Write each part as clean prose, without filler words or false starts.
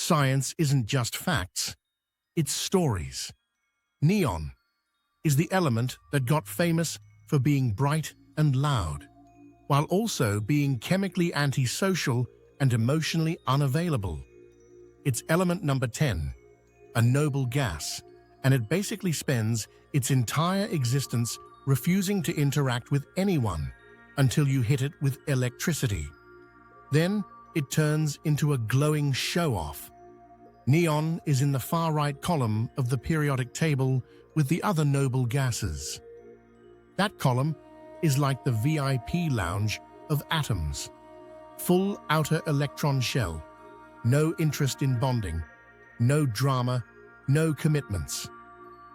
Science isn't just facts, it's stories. Neon is the element that got famous for being bright and loud, while also being chemically antisocial and emotionally unavailable. It's element number 10, a noble gas, and it basically spends its entire existence refusing to interact with anyone until you hit it with electricity. Then it turns into a glowing show-off. Neon is in the far right column of the periodic table with the other noble gases. That column is like the VIP lounge of atoms. Full outer electron shell, no interest in bonding, no drama, no commitments.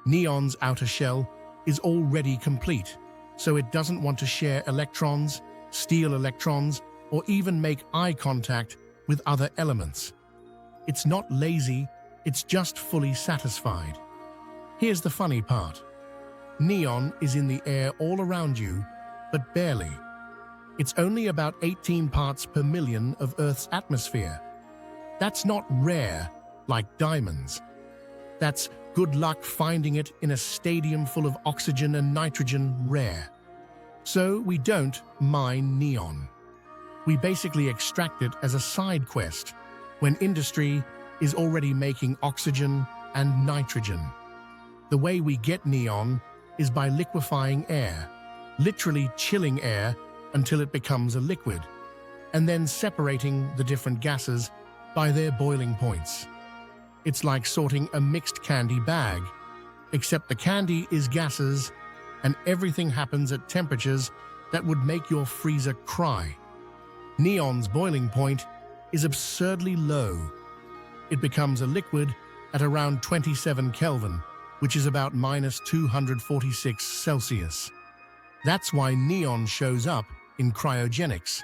Neon's outer shell is already complete, so it doesn't want to share electrons, steal electrons, or even make eye contact with other elements. It's not lazy, it's just fully satisfied. Here's the funny part. Neon is in the air all around you, but barely. It's only about 18 parts per million of Earth's atmosphere. That's not rare, like diamonds. That's good luck finding it in a stadium full of oxygen and nitrogen rare. So we don't mine neon. We basically extract it as a side quest when industry is already making oxygen and nitrogen. The way we get neon is by liquefying air, literally chilling air until it becomes a liquid, and then separating the different gases by their boiling points. It's like sorting a mixed candy bag, except the candy is gases and everything happens at temperatures that would make your freezer cry. Neon's boiling point is absurdly low. It becomes a liquid at around 27 Kelvin, which is about -246 Celsius. That's why neon shows up in cryogenics.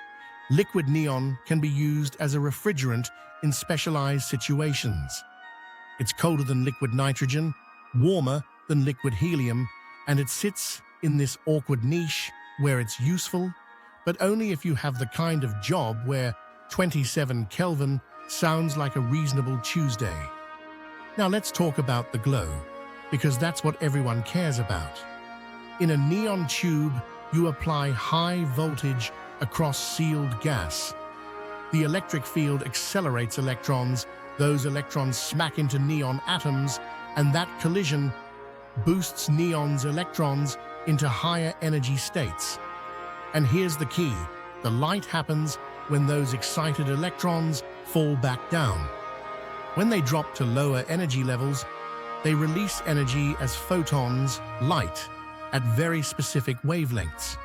Liquid neon can be used as a refrigerant in specialized situations. It's colder than liquid nitrogen, warmer than liquid helium, and it sits in this awkward niche where it's useful, but only if you have the kind of job where 27 Kelvin sounds like a reasonable Tuesday. Now let's talk about the glow, because that's what everyone cares about. In a neon tube, you apply high voltage across sealed gas. The electric field accelerates electrons. Those electrons smack into neon atoms, and that collision boosts neon's electrons into higher energy states. And here's the key. The light happens when those excited electrons fall back down. When they drop to lower energy levels, they release energy as photons, light, at very specific wavelengths.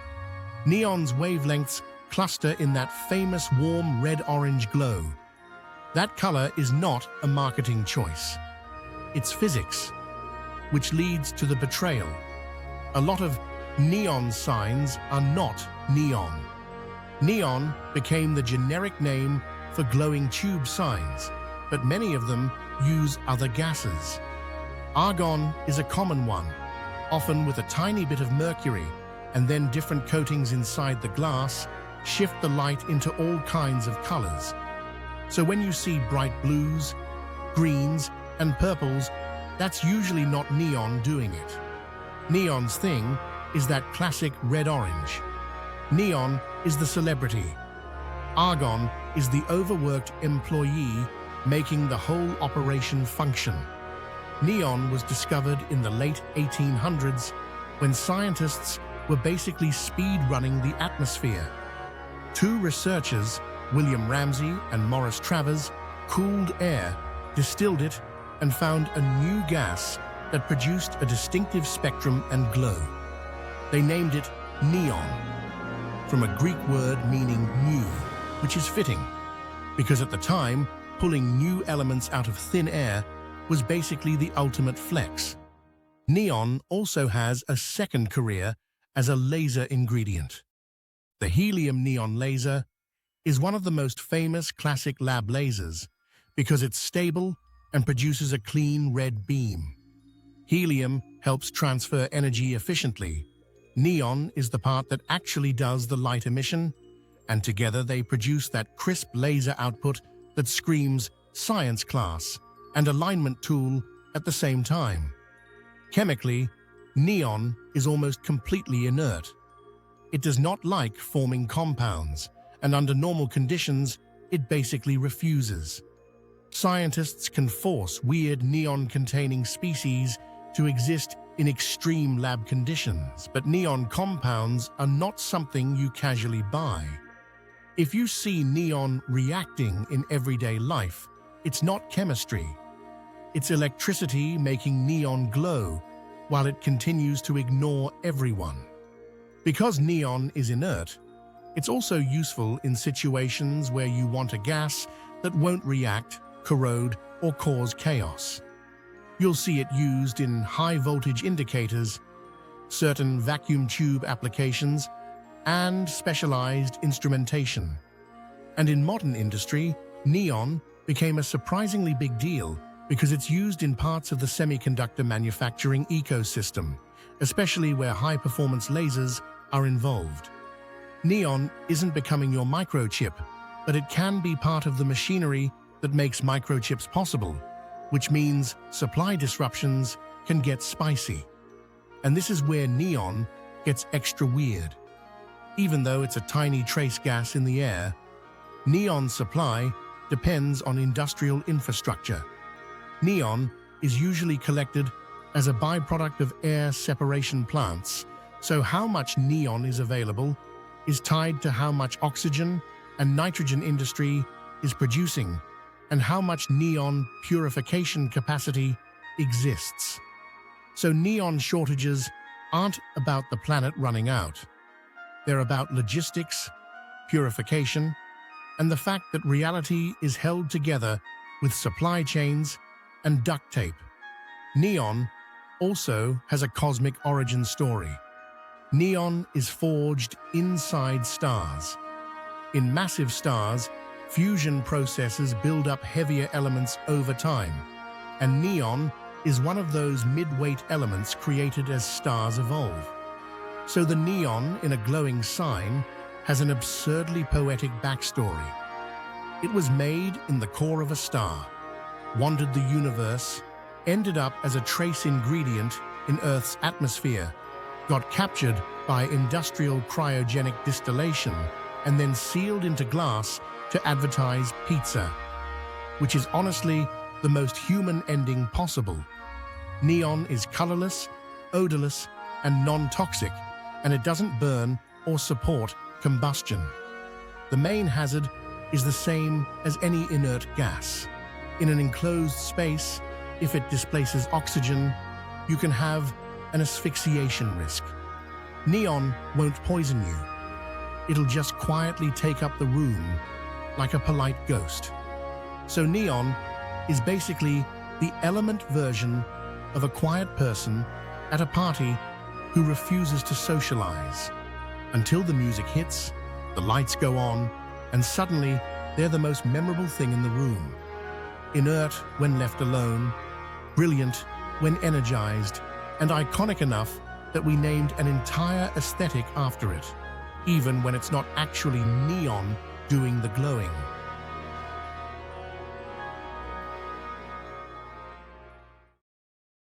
Neon's wavelengths cluster in that famous warm red-orange glow. That color is not a marketing choice. It's physics, which leads to the betrayal. A lot of neon signs are not neon. Neon became the generic name for glowing tube signs, but many of them use other gases. Argon is a common one, often with a tiny bit of mercury, and then different coatings inside the glass shift the light into all kinds of colors. So when you see bright blues, greens, and purples, that's usually not neon doing it. Neon's thing is that classic red-orange. Neon is the celebrity. Argon is the overworked employee making the whole operation function. Neon was discovered in the late 1800s when scientists were basically speed-running the atmosphere. Two researchers, William Ramsay and Morris Travers, cooled air, distilled it, and found a new gas that produced a distinctive spectrum and glow. They named it neon, from a Greek word meaning new, which is fitting, because at the time, pulling new elements out of thin air was basically the ultimate flex. Neon also has a second career as a laser ingredient. The helium neon laser is one of the most famous classic lab lasers because it's stable and produces a clean red beam. Helium helps transfer energy efficiently. Neon is the part that actually does the light emission, and together they produce that crisp laser output that screams science class, and alignment tool at the same time. Chemically, neon is almost completely inert. It does not like forming compounds, and under normal conditions, it basically refuses. Scientists can force weird neon-containing species to exist in extreme lab conditions, but neon compounds are not something you casually buy. If you see neon reacting in everyday life, it's not chemistry. It's electricity making neon glow while it continues to ignore everyone. Because neon is inert, it's also useful in situations where you want a gas that won't react, corrode, or cause chaos. You'll see it used in high-voltage indicators, certain vacuum tube applications, and specialized instrumentation. And in modern industry, neon became a surprisingly big deal because it's used in parts of the semiconductor manufacturing ecosystem, especially where high-performance lasers are involved. Neon isn't becoming your microchip, but it can be part of the machinery that makes microchips possible, which means supply disruptions can get spicy. And this is where neon gets extra weird. Even though it's a tiny trace gas in the air, neon supply depends on industrial infrastructure. Neon is usually collected as a byproduct of air separation plants, so how much neon is available is tied to how much oxygen and nitrogen industry is producing and how much neon purification capacity exists. So neon shortages aren't about the planet running out. They're about logistics, purification, and the fact that reality is held together with supply chains and duct tape. Neon also has a cosmic origin story. Neon is forged inside stars. In massive stars, fusion processes build up heavier elements over time, and neon is one of those mid-weight elements created as stars evolve. So the neon in a glowing sign has an absurdly poetic backstory. It was made in the core of a star, wandered the universe, ended up as a trace ingredient in Earth's atmosphere, got captured by industrial cryogenic distillation, and then sealed into glass to advertise pizza, which is honestly the most human ending possible. Neon is colorless, odorless, and non-toxic, and it doesn't burn or support combustion. The main hazard is the same as any inert gas. In an enclosed space, if it displaces oxygen, you can have an asphyxiation risk. Neon won't poison you. It'll just quietly take up the room like a polite ghost. So neon is basically the element version of a quiet person at a party who refuses to socialize. Until the music hits, the lights go on, and suddenly they're the most memorable thing in the room. Inert when left alone, brilliant when energized, and iconic enough that we named an entire aesthetic after it, even when it's not actually neon doing the glowing.